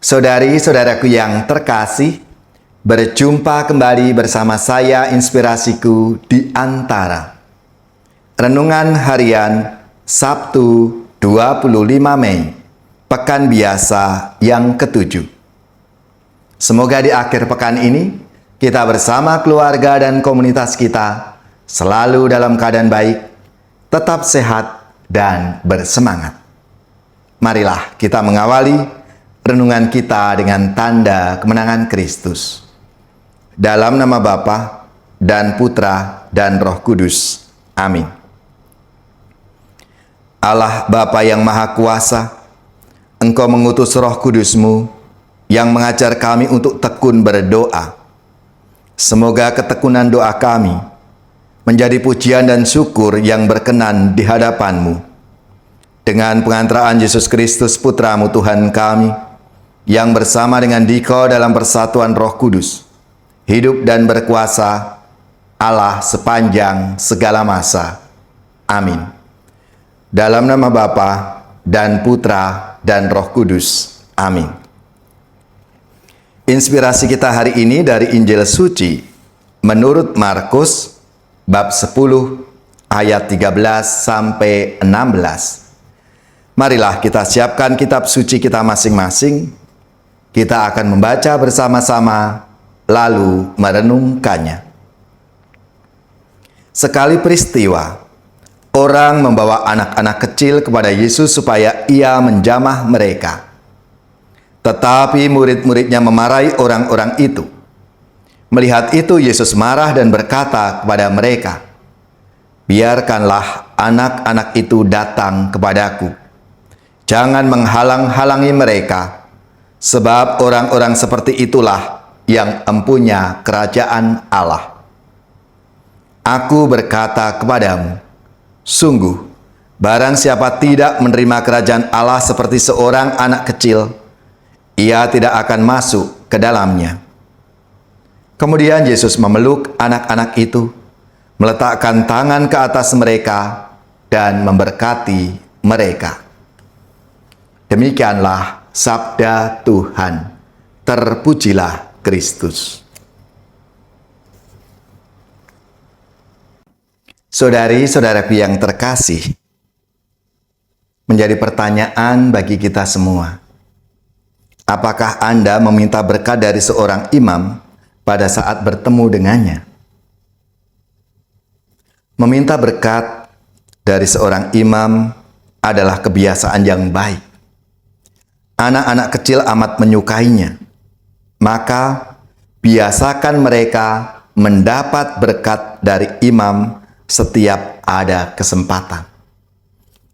Saudari-saudaraku yang terkasih, berjumpa kembali bersama saya Inspirasiku di Antara. Renungan Harian Sabtu 25 Mei, Pekan Biasa yang ke-7. Semoga di akhir pekan ini, kita bersama keluarga dan komunitas kita selalu dalam keadaan baik, tetap sehat, dan bersemangat. Marilah kita mengawali renungan kita dengan tanda kemenangan Kristus. Dalam nama Bapa dan Putra dan Roh Kudus. Amin. Allah Bapa yang Maha Kuasa, Engkau mengutus Roh Kudus-Mu yang mengajar kami untuk tekun berdoa. Semoga ketekunan doa kami menjadi pujian dan syukur yang berkenan di hadapan-Mu. Dengan pengantaraan Yesus Kristus Putra-Mu Tuhan kami, yang bersama dengan Dikau dalam persatuan Roh Kudus, hidup dan berkuasa Allah sepanjang segala masa. Amin. Dalam nama Bapa dan Putra dan Roh Kudus. Amin. Inspirasi kita hari ini dari Injil Suci menurut Markus bab 10 ayat 13 sampai 16. Marilah kita siapkan kitab suci kita masing-masing. Kita akan membaca bersama-sama, lalu merenungkannya. Sekali peristiwa, orang membawa anak-anak kecil kepada Yesus supaya ia menjamah mereka. Tetapi murid-muridnya memarahi orang-orang itu. Melihat itu, Yesus marah dan berkata kepada mereka, "Biarkanlah anak-anak itu datang kepadaku. Jangan menghalang-halangi mereka, sebab orang-orang seperti itulah yang empunya kerajaan Allah. Aku berkata kepadamu, sungguh, barang siapa tidak menerima kerajaan Allah seperti seorang anak kecil, ia tidak akan masuk ke dalamnya." Kemudian Yesus memeluk anak-anak itu, meletakkan tangan ke atas mereka, dan memberkati mereka. Demikianlah sabda Tuhan. Terpujilah Kristus. Saudari-saudaraku yang terkasih, menjadi pertanyaan bagi kita semua. Apakah Anda meminta berkat dari seorang imam pada saat bertemu dengannya? Meminta berkat dari seorang imam adalah kebiasaan yang baik. Anak-anak kecil amat menyukainya. Maka biasakan mereka mendapat berkat dari imam setiap ada kesempatan.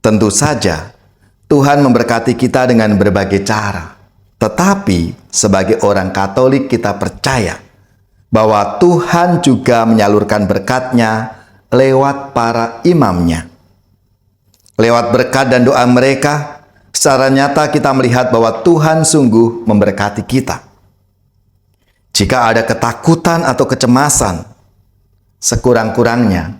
Tentu saja Tuhan memberkati kita dengan berbagai cara. Tetapi sebagai orang Katolik kita percaya bahwa Tuhan juga menyalurkan berkat-Nya lewat para imamnya. Lewat berkat dan doa mereka, secara nyata kita melihat bahwa Tuhan sungguh memberkati kita. Jika ada ketakutan atau kecemasan, sekurang-kurangnya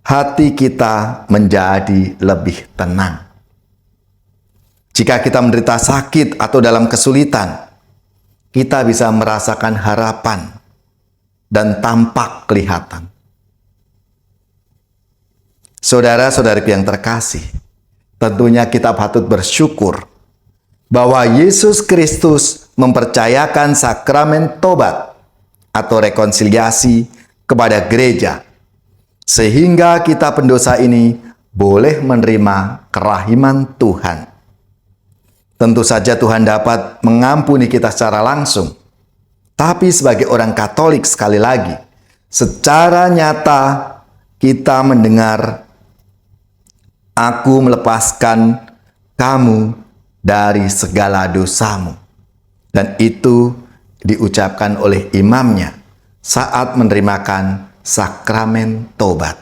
hati kita menjadi lebih tenang. Jika kita menderita sakit atau dalam kesulitan, kita bisa merasakan harapan dan tampak kelihatan. Saudara-saudariku yang terkasih, tentunya kita patut bersyukur bahwa Yesus Kristus mempercayakan sakramen tobat atau rekonsiliasi kepada gereja, sehingga kita pendosa ini boleh menerima kerahiman Tuhan. Tentu saja Tuhan dapat mengampuni kita secara langsung, tapi sebagai orang Katolik sekali lagi, secara nyata kita mendengar, "Aku melepaskan kamu dari segala dosamu." Dan itu diucapkan oleh imamnya saat menerimakan sakramen tobat.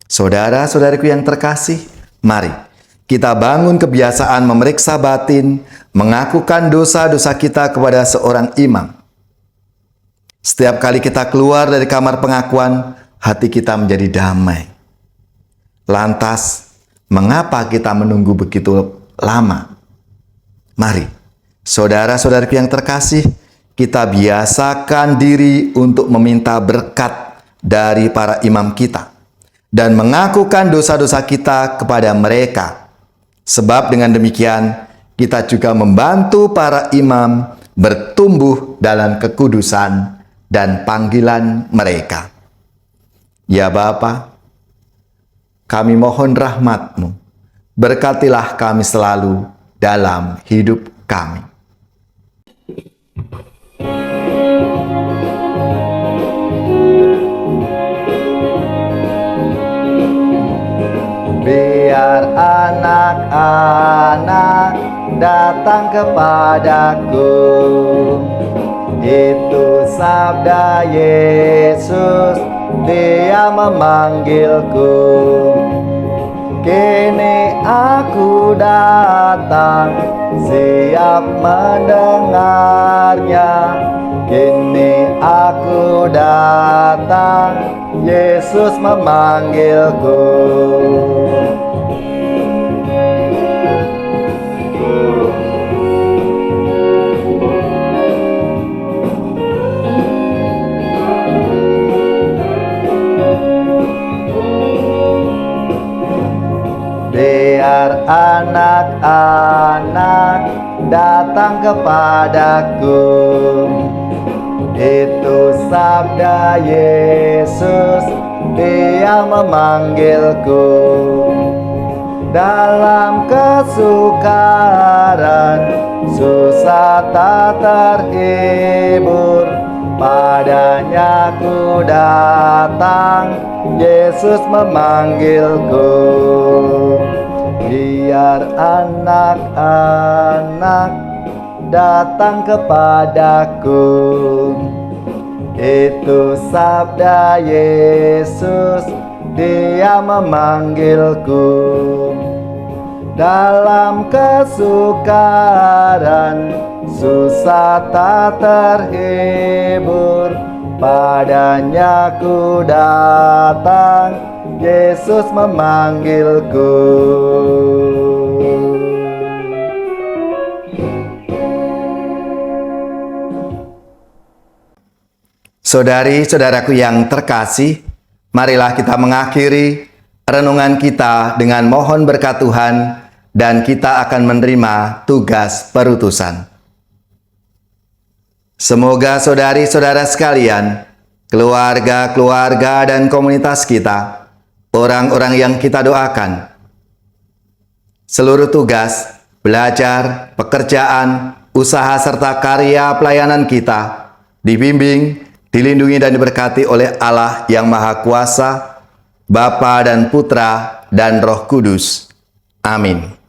Saudara-saudariku yang terkasih, mari kita bangun kebiasaan memeriksa batin, mengakukan dosa-dosa kita kepada seorang imam. Setiap kali kita keluar dari kamar pengakuan, hati kita menjadi damai. Lantas, mengapa kita menunggu begitu lama? Mari Saudara-saudaraku yang terkasih, kita biasakan diri untuk meminta berkat dari para imam kita dan mengakukan dosa-dosa kita kepada mereka. Sebab dengan demikian, kita juga membantu para imam bertumbuh dalam kekudusan dan panggilan mereka. Ya Bapa, kami mohon rahmat-Mu, berkatilah kami selalu dalam hidup kami. Biar anak-anak datang kepadaku, itu sabda Yesus, Dia memanggilku. Kini aku datang, siap mendengarnya. Kini aku datang, Yesus memanggilku. Biar anak-anak datang kepadaku, itu sabda Yesus, Dia memanggilku. Dalam kesukaran, susah tak terhibur, padanya ku datang, Yesus memanggilku. Biar anak-anak datang kepadaku, itu sabda Yesus, Dia memanggilku. Dalam kesukaran, susah tak terhibur, padanya ku datang, Yesus memanggilku. Saudari-saudaraku yang terkasih, marilah kita mengakhiri renungan kita dengan mohon berkat Tuhan dan kita akan menerima tugas perutusan. Semoga saudari-saudara sekalian, keluarga-keluarga dan komunitas kita, orang-orang yang kita doakan, seluruh tugas, belajar, pekerjaan, usaha serta karya pelayanan kita dibimbing, dilindungi dan diberkati oleh Allah yang Maha Kuasa, Bapa dan Putra dan Roh Kudus. Amin.